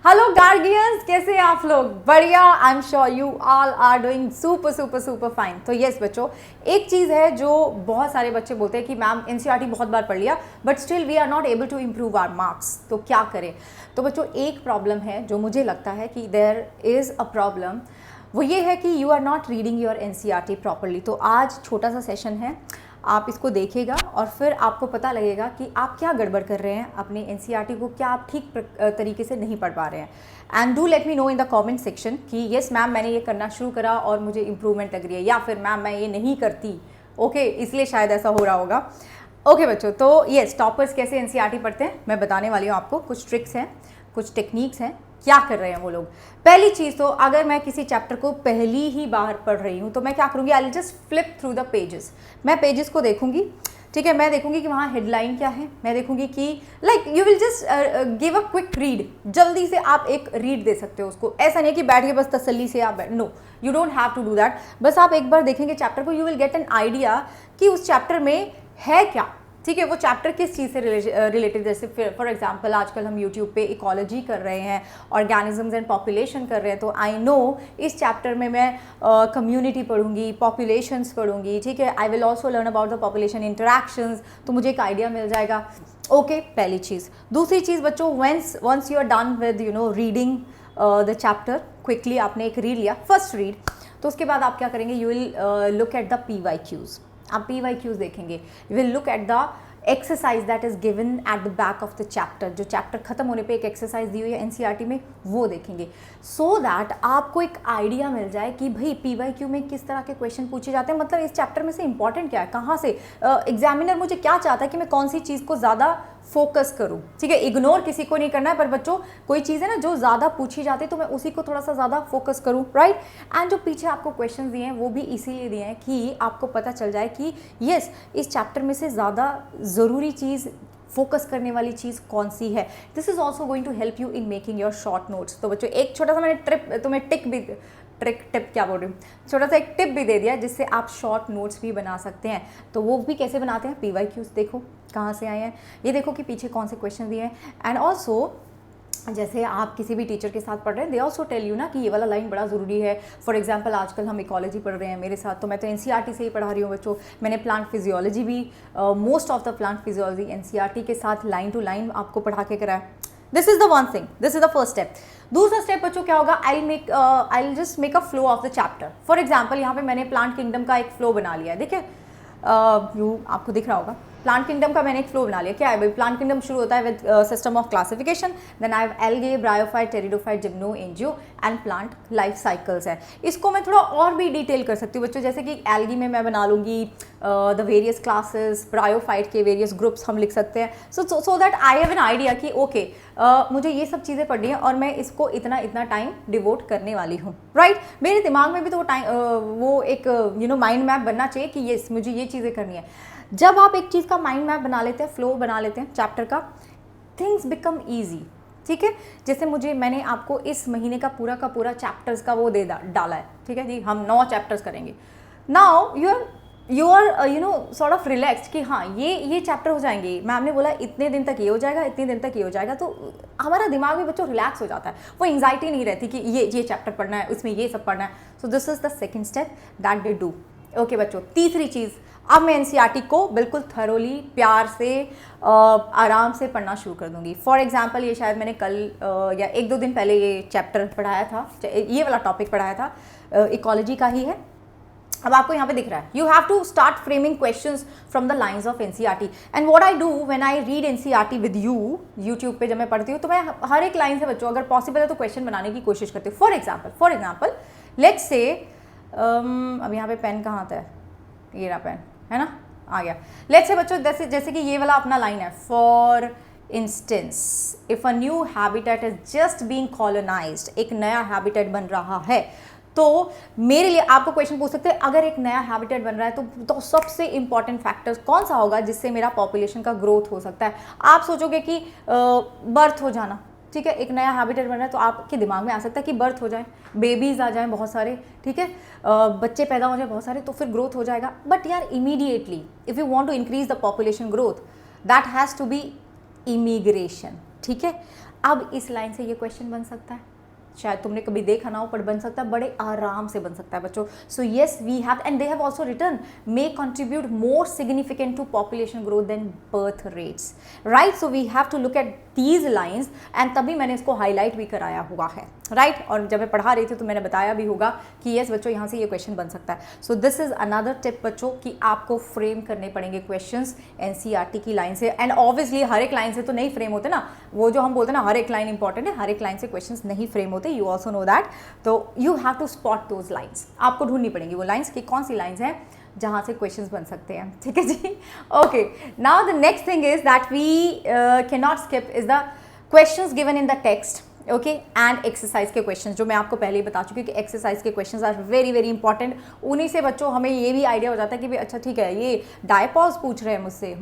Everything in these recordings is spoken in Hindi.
हेलो गार्डियंस, कैसे हैं आप लोग? बढ़िया। I am sure you all are doing super super super fine. तो यस बच्चों, एक चीज़ है जो बहुत सारे बच्चे बोलते हैं कि मैम एनसीईआरटी बहुत बार पढ़ लिया but still we are not able to improve our marks, तो क्या करें? तो बच्चों एक प्रॉब्लम है जो मुझे लगता है कि देयर इज़ अ प्रॉब्लम, वो ये है कि you are not reading your NCERT properly. तो आज छोटा सा सेशन है, आप इसको देखिएगा और फिर आपको पता लगेगा कि आप क्या गड़बड़ कर रहे हैं अपनी एनसीईआरटी को, क्या आप ठीक तरीके से नहीं पढ़ पा रहे हैं। And do let me know in the comment section कि येस मैम मैंने ये करना शुरू करा और मुझे इंप्रूवमेंट लग रही है, या फिर मैम मैं ये नहीं करती, ओके इसलिए शायद ऐसा हो रहा होगा। ओके बच्चों, तो येस टॉपर्स कैसे एनसीईआरटी पढ़ते हैं मैं बताने वाली हूँ आपको। कुछ ट्रिक्स हैं, कुछ टेक्निक्स हैं, क्या कर रहे हैं वो लोग। पहली चीज़ तो अगर मैं किसी चैप्टर को पहली ही बार पढ़ रही हूँ तो मैं क्या करूँगी, I will just flip through the pages. मैं पेजेस को देखूँगी, ठीक है, मैं देखूँगी कि वहाँ हेडलाइन क्या है, मैं देखूँगी कि like you will just give a quick read, जल्दी से आप एक रीड दे सकते हो उसको। ऐसा नहीं कि बैठ के बस तसल्ली से आप no, you don't have to do that. बस आप एक बार देखेंगे चैप्टर को, you will get an idea कि उस चैप्टर में है क्या, ठीक है, वो चैप्टर किस चीज़ से रिलेटेड। जैसे फॉर एग्जांपल आजकल हम यूट्यूब पे इकोलॉजी कर रहे हैं, ऑर्गेनिजम्स एंड पॉपुलेशन कर रहे हैं, तो आई नो इस चैप्टर में मैं कम्युनिटी पढ़ूंगी, पॉपुलेशंस पढ़ूंगी, ठीक है। I will also learn about the population interactions, तो मुझे एक आइडिया मिल जाएगा। ओके, पहली चीज़। दूसरी चीज़ बच्चों, once you are done with reading the chapter quickly, आपने एक रीड लिया, फर्स्ट रीड, तो उसके बाद आप क्या करेंगे, you will look at the PYQs। आप PYQs देखेंगे, you will look at the exercise that is given at the back of the chapter. जो चैप्टर खत्म होने पे एक एक्सरसाइज दी हुई है एनसीईआरटी में, वो देखेंगे, सो दैट आपको एक आइडिया मिल जाए कि भाई PYQ में किस तरह के क्वेश्चन पूछे जाते हैं, मतलब इस चैप्टर में से इंपॉर्टेंट क्या है, कहाँ से एग्जामिनर मुझे क्या चाहता है कि मैं कौन सी चीज़ को ज़्यादा फोकस करूँ, ठीक है। इग्नोर किसी को नहीं करना है, पर बच्चों कोई चीज़ है ना जो ज़्यादा पूछी जाती है तो मैं उसी को थोड़ा सा ज़्यादा फोकस करूँ, राइट। एंड जो पीछे आपको क्वेश्चन दिए हैं वो भी इसीलिए दिए हैं कि आपको पता चल जाए कि यस इस चैप्टर में से ज़्यादा ज़रूरी चीज़, फोकस करने वाली चीज़ कौन सी है। This is also going to help you in making your short notes. तो बच्चों एक छोटा सा मैंने तुम्हें टिप क्या बोल रही हूँ, छोटा सा एक टिप भी दे दिया जिससे आप शॉर्ट नोट्स भी बना सकते हैं। तो वो भी कैसे बनाते हैं, PYQs देखो कहाँ से आए हैं, ये देखो कि पीछे कौन से क्वेश्चन दिए हैं। एंड ऑल्सो जैसे आप किसी भी टीचर के साथ पढ़ रहे हैं, दे ऑल्सो टेल यू ना कि ये वाला लाइन बड़ा ज़रूरी है। फॉर एग्जांपल आजकल हम इकोलॉजी पढ़ रहे हैं मेरे साथ, तो मैं तो एनसीईआरटी से ही पढ़ा रही हूँ बच्चों। मैंने प्लांट फिजियोलॉजी भी, most of the plant physiology NCERT के साथ लाइन टू लाइन आपको पढ़ा के कराया। This is the one thing, this is the first step. दूसरा स्टेप बच्चों क्या होगा, I just make a flow of the chapter. For example यहाँ पे मैंने प्लांट किंगडम का एक फ्लो बना लिया है, देखिए आपको दिख रहा होगा, प्लांट किंगडम का मैंने एक फ्लो बना लिया। क्या है भाई, प्लांट किंगडम शुरू होता है with system of classification, then I have algae, bryophyte, pteridophyte, gymno, angio and plant life cycles है। इसको मैं थोड़ा और भी डिटेल कर सकती हूँ बच्चों, जैसे कि एल्गी में मैं बना लूँगी द वेरियस क्लासेस, ब्रायोफाइट के वेरियस ग्रुप्स हम लिख सकते हैं। So that I have an idea कि ओके मुझे ये सब चीज़ें पढ़नी है और मैं इसको इतना इतना टाइम डिवोट करने वाली हूँ, राइट। मेरे दिमाग में भी तो वो एक माइंड मैप बनना चाहिए कि येस मुझे ये चीज़ें करनी है। जब आप एक चीज़ का माइंड मैप बना लेते हैं, फ्लो बना लेते हैं चैप्टर का, थिंग्स बिकम ईजी, ठीक है। जैसे मैंने आपको इस महीने का पूरा चैप्टर्स का वो डाला है, ठीक है जी, हम 9 चैप्टर्स करेंगे। Now you are sort of relaxed कि हाँ ये चैप्टर हो जाएंगे, मैम ने बोला इतने दिन तक ये हो जाएगा, इतने दिन तक ये हो जाएगा, तो हमारा दिमाग में बच्चों रिलैक्स हो जाता है, वो एंग्जाइटी नहीं रहती कि ये चैप्टर पढ़ना है, उसमें ये सब पढ़ना है। So this is the second step that they do. Okay बच्चों, तीसरी चीज़, अब मैं एनसीईआरटी को बिल्कुल थरोली, प्यार से, आराम से पढ़ना शुरू कर दूंगी। फॉर एग्जांपल ये शायद मैंने कल या 1-2 दिन पहले ये चैप्टर पढ़ाया था, ये वाला टॉपिक पढ़ाया था, इकोलॉजी का ही है। अब आपको यहाँ पे दिख रहा है, you have to start framing questions from the lines of NCERT. And what I do when I read NCERT with you, YouTube पे जब मैं पढ़ती हूँ तो मैं हर एक लाइन से बच्चों अगर पॉसिबल है तो क्वेश्चन बनाने की कोशिश करती हूँ। फॉर एग्जाम्पल लेट्स से अब यहाँ पे पेन कहाँ आता है, ये रहा पेन, है ना, आ गया। लेट्स से बच्चों जैसे कि ये वाला अपना लाइन है, for instance if a new habitat is just being colonised, एक नया हैबिटेट बन रहा है, तो मेरे लिए आपको क्वेश्चन पूछ सकते हैं, अगर एक नया हैबिटेट बन रहा है तो सबसे इंपॉर्टेंट फैक्टर्स कौन सा होगा जिससे मेरा पॉपुलेशन का ग्रोथ हो सकता है। आप सोचोगे कि बर्थ हो जाना, ठीक है, एक नया हैबिटेट बन रहा है तो आपके दिमाग में आ सकता है कि बर्थ हो जाए, बेबीज़ आ जाएं बहुत सारे, ठीक है, बच्चे पैदा हो जाए बहुत सारे, तो फिर ग्रोथ हो जाएगा। बट यार immediately if you want to increase the population growth that has to be immigration, ठीक है। अब इस लाइन से ये क्वेश्चन बन सकता है, शायद तुमने कभी देखा ना हो पर बन सकता है, बड़े आराम से बन सकता है बच्चों. So yes we have, and they have also return may contribute more significant to population growth than birth rates, right. So we have to look at these lines, and तभी मैंने इसको हाईलाइट भी कराया हुआ है, राइट. और जब मैं पढ़ा रही थी तो मैंने बताया भी होगा कि येस बच्चों यहाँ से ये क्वेश्चन बन सकता है. So this is another tip बच्चों कि आपको फ्रेम करने पड़ेंगे क्वेश्चंस एनसीईआरटी की लाइन से. एंड ऑब्वियसली हर एक लाइन से तो नहीं फ्रेम होते ना, वो जो हम बोलते हैं ना हर एक लाइन इंपॉर्टेंट है, हर एक लाइन से क्वेश्चंस नहीं फ्रेम होते, यू ऑल्सो नो दैट. तो you have to spot those lines, आपको ढूंढनी पड़ेंगी वो लाइन्स कि कौन सी लाइन्स हैं जहाँ से क्वेश्चंस बन सकते हैं, ठीक है जी. Okay, now the next thing is that we can not skip is the questions given in the text, okay, and exercise के क्वेश्चंस, जो मैं आपको पहले ही बता चुकी हूँ कि एक्सरसाइज के questions are very very important. उन्हीं से बच्चों हमें ये भी आइडिया हो जाता है कि भाई अच्छा ठीक है ये डायपॉज पूछ रहे हैं मुझसे,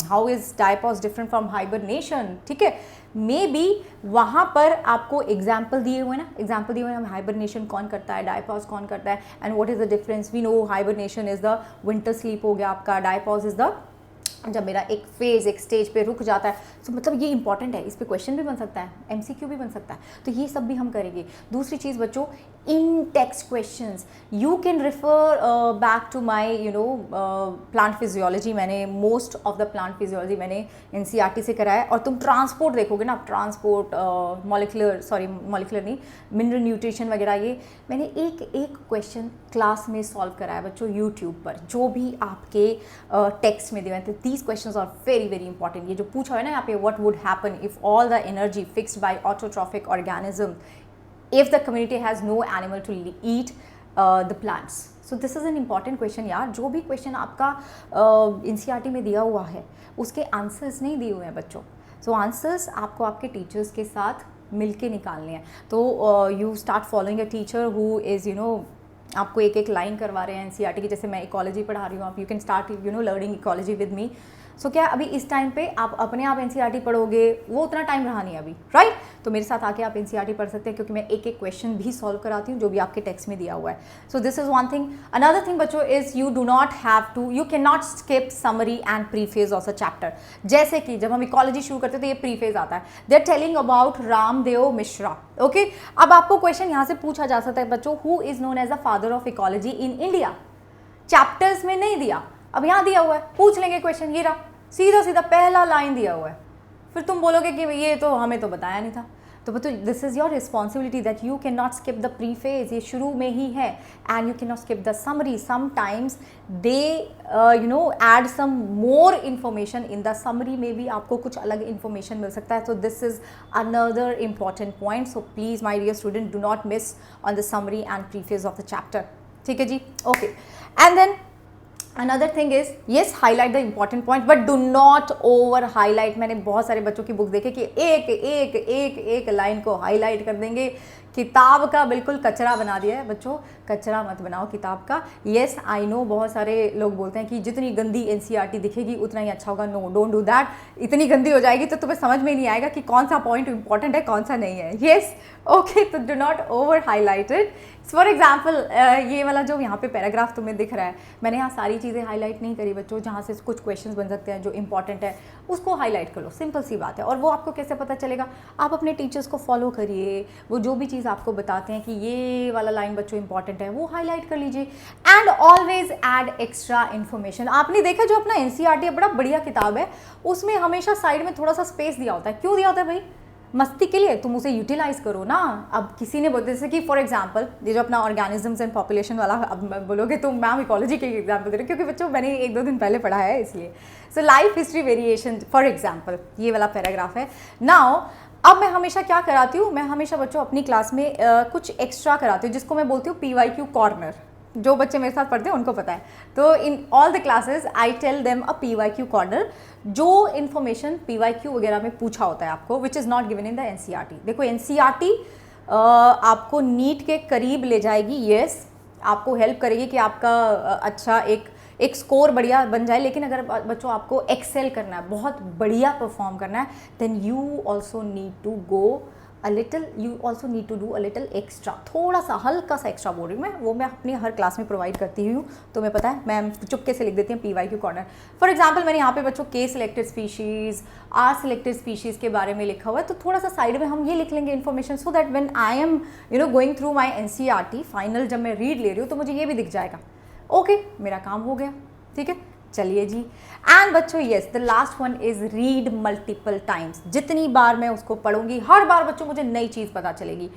how is diapause different from hibernation, ठीक है. मे बी वहाँ पर आपको एग्जाम्पल दिए हुए ना, एग्जाम्पल दिए हुए हम हाइबरनेशन कौन करता है, डायपॉज कौन करता है, and what is the difference. We know hibernation is the winter sleep हो गया आपका, डायपॉज इज द जब मेरा एक फेज एक स्टेज पे रुक जाता है. तो मतलब ये इंपॉर्टेंट है, इस पे क्वेश्चन भी बन सकता है, एमसीक्यू भी बन सकता है, तो ये सब भी हम करेंगे. दूसरी चीज़ बच्चों, in text questions you can refer back to my plant physiology. मैंने most of the plant physiology मैंने एनसीईआरटी से कराया है. और तुम ट्रांसपोर्ट देखोगे ना, ट्रांसपोर्ट मॉलिक्यूलर नहीं, मिनरल न्यूट्रिशन वगैरह, ये मैंने एक एक क्वेश्चन क्लास में सॉल्व कराया बच्चों यूट्यूब पर, जो भी आपके टेक्स्ट में दिए थे. These questions are very very important. ये जो पूछा है ना यहाँ पे, what would happen if all the energy fixed by autotrophic organism, if the community has no animal to eat the plants. So this is an important question यार. जो भी question आपका NCERT में दिया हुआ है उसके आंसर्स नहीं दिए हुए हैं बच्चों. So answers आपको आपके टीचर्स के साथ मिलके निकालने हैं. तो you start following a teacher who is आपको एक एक लाइन करवा रहे हैं एनसीईआरटी की. जैसे मैं इकोलॉजी पढ़ा रही हूँ, आप you can start learning ecology with me. So क्या अभी इस टाइम पे आप अपने आप एनसीईआरटी पढ़ोगे, वो उतना टाइम रहा नहीं अभी, राइट. तो मेरे साथ आके आप एनसीईआरटी पढ़ सकते हैं, क्योंकि मैं एक एक क्वेश्चन भी सॉल्व कराती हूँ जो भी आपके टेक्स्ट में दिया हुआ है. So this is one thing. Another thing बच्चों is you do not have to, you can not skip summary and preface of a chapter. जैसे कि जब हम इकोलॉजी शुरू करते हैं तो ये प्रीफेज आता है, they are telling about Ramdev Mishra, okay. अब आपको क्वेश्चन यहाँ से पूछा जा सकता है बच्चों, who is known as the father of ecology in India. Chapters में नहीं दिया, अब यहाँ दिया हुआ है, पूछ लेंगे क्वेश्चन. ये रहा सीधा सीधा पहला लाइन दिया हुआ है, फिर तुम बोलोगे कि ये तो हमें तो बताया नहीं था. तो बच्चों this is your responsibility that you can not skip the preface, ये शुरू में ही है. And you can not skip the summary. Sometimes they add some more information in the summary में भी आपको कुछ अलग इन्फॉर्मेशन मिल सकता है. So this is another important point. So please my dear student, do not miss on the summary and preface of the chapter, ठीक है जी. Okay, and then another thing is yes highlight the important point but do not over highlight. मैंने बहुत सारे बच्चों की बुक देखे कि एक एक एक एक लाइन को हाईलाइट कर देंगे. किताब का बिल्कुल कचरा बना दिया है बच्चों, कचरा मत बनाओ किताब का. येस आई नो बहुत सारे लोग बोलते हैं कि जितनी गंदी एनसीईआरटी दिखेगी उतना ही अच्छा होगा. No, don't do that. इतनी गंदी हो जाएगी तो तुम्हें समझ में नहीं आएगा कि कौन सा पॉइंट इंपॉर्टेंट है कौन सा नहीं है. येस ओके, तो do not over highlight it. For example ये वाला जो यहाँ पे पैराग्राफ तुम्हें दिख रहा है, मैंने यहाँ सारी चीज़ें हाईलाइट नहीं करी बच्चों. जहाँ से कुछ क्वेश्चंस बन सकते हैं जो इंपॉर्टेंट है उसको हाईलाइट कर लो, सिंपल सी बात है. और वो आपको कैसे पता चलेगा, आप अपने टीचर्स को फॉलो करिए, वो जो भी चीज़ आपको बताते हैं कि ये वाला लाइन बच्चों इंपॉर्टेंट है वो हाईलाइट कर लीजिए. And always add extra information. आपने देखा जो अपना एनसीईआरटी बड़ा बढ़िया किताब है, उसमें हमेशा साइड में थोड़ा सा स्पेस दिया होता है. क्यों दिया होता है भाई? मस्ती के लिए. तुम उसे यूटिलाइज करो ना. अब किसी ने बोलते जैसे कि फॉर एग्जांपल ये जो अपना ऑर्गेनिजम्स एंड पॉपुलेशन वाला, अब बोलोगे तो मैम इकोलॉजी के एग्जाम्पल दे रहे, क्योंकि बच्चों मैंने 1-2 दिन पहले पढ़ा है इसलिए. So life history variation for example ये वाला पैराग्राफ है. नाउ अब मैं हमेशा क्या कराती हूँ, मैं हमेशा बच्चों अपनी क्लास में कुछ एक्स्ट्रा कराती हूँ जिसको मैं बोलती हूँ PYQ कॉर्नर. जो बच्चे मेरे साथ पढ़ते हैं उनको पता है. तो in all the classes I tell them a PYQ corner. जो इन्फॉर्मेशन PYQ वगैरह में पूछा होता है आपको, which is not given in the NCERT. देखो एनसीईआरटी आपको नीट के करीब ले जाएगी. येस आपको हेल्प करेगी कि आपका अच्छा एक स्कोर बढ़िया बन जाए. लेकिन अगर बच्चों आपको एक्सेल करना है, बहुत बढ़िया परफॉर्म करना है, then you also need to go a little you also need to do a little extra, थोड़ा सा हल्का सा एक्स्ट्रा बोल रही हूँ मैं, वो मैं अपनी हर क्लास में प्रोवाइड करती हूँ। तो मैं पता है मैम चुपके से लिख देती हूँ PYQ कॉर्नर। फॉर एग्जाम्पल मैंने यहाँ पे बच्चों के selected species, r selected species के बारे में लिखा हुआ है, तो थोड़ा सा साइड में हम ये लिख लेंगे information, so that when I am going through my NCERT final जब मैं रीड ले रही हूँ तो मुझे ये भी दिख जाएगा। ओके मेरा काम हो गया, ठीक है। चलिए जी, एंड बच्चों yes the last one is read multiple times. जितनी बार मैं उसको पढ़ूंगी हर बार बच्चों मुझे नई चीज़ पता चलेगी।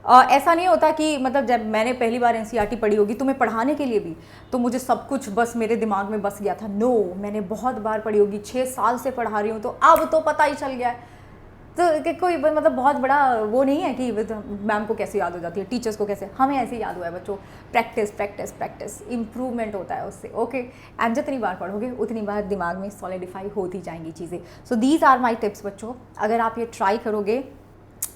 ऐसा नहीं होता कि मतलब जब मैंने पहली बार NCERT पढ़ी होगी तुम्हें पढ़ाने के लिए भी तो मुझे सब कुछ बस मेरे दिमाग में बस गया था। नो, मैंने बहुत बार पढ़ी होगी, 6 साल से पढ़ा रही हूँ, तो अब तो पता ही चल गया है। तो कोई मतलब बहुत बड़ा वो नहीं है कि मैम को कैसे याद हो जाती है, टीचर्स को कैसे, हमें ऐसे याद हुआ है बच्चों। प्रैक्टिस प्रैक्टिस प्रैक्टिस, इम्प्रूवमेंट होता है उससे। ओके, एंड जितनी बार पढ़ोगे उतनी बार दिमाग में सॉलिडिफाई होती जाएंगी चीज़ें। So these are my tips बच्चों, अगर आप ये ट्राई करोगे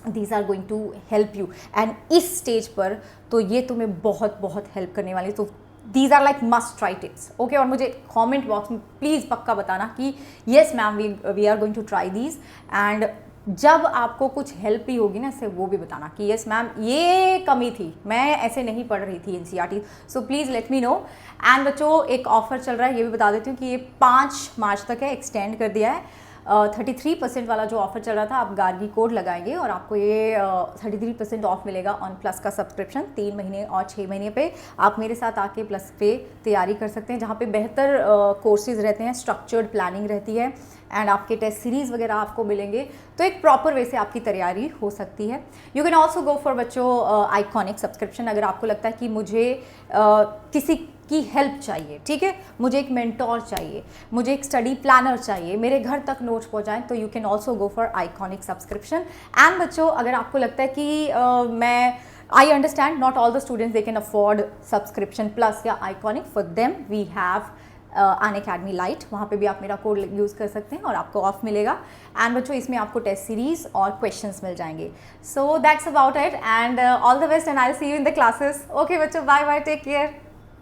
these are going to help you, and इस स्टेज पर तो ये तुम्हें बहुत बहुत हेल्प करने वाली। तो these are like must try tips. Okay, और मुझे कॉमेंट बॉक्स में प्लीज़ पक्का बताना कि yes ma'am we are going to try these, and जब आपको कुछ हेल्प ही होगी ना इससे वो भी बताना कि यस मैम ये कमी थी, मैं ऐसे नहीं पढ़ रही थी NCERT। So please let me know. And बच्चों एक ऑफर चल रहा है, ये भी बता देती हूँ कि ये 5 मार्च तक है, एक्सटेंड कर दिया है। 33% वाला जो ऑफर चल रहा था, आप गार्गी कोड लगाएंगे और आपको ये 33% ऑफ मिलेगा ऑन प्लस का सब्सक्रिप्शन 3 महीने और 6 महीने पे। आप मेरे साथ आके प्लस पे तैयारी कर सकते हैं, जहाँ पे बेहतर कोर्सेज रहते हैं, स्ट्रक्चर्ड प्लानिंग रहती है, एंड आपके टेस्ट सीरीज़ वगैरह आपको मिलेंगे, तो एक प्रॉपर वे से आपकी तैयारी हो सकती है। You can also go for बच्चों आइकॉनिक सब्सक्रिप्शन, अगर आपको लगता है कि मुझे किसी की हेल्प चाहिए, ठीक है, मुझे एक मेंटोर चाहिए, मुझे एक स्टडी प्लानर चाहिए, मेरे घर तक नोट्स पहुंचाएं, तो you can also go for iconic subscription. And बच्चों अगर आपको लगता है कि मैं I understand not all the students they can afford subscription plus या iconic, for them we have Unacademy lite, वहाँ पे भी आप मेरा कोड यूज़ कर सकते हैं और आपको ऑफ मिलेगा। एंड बच्चों इसमें आपको टेस्ट सीरीज और क्वेश्चंस मिल जाएंगे। So that's about it, and all the best, and I will see you in the classes. Okay बच्चों, बाय बाय, टेक केयर।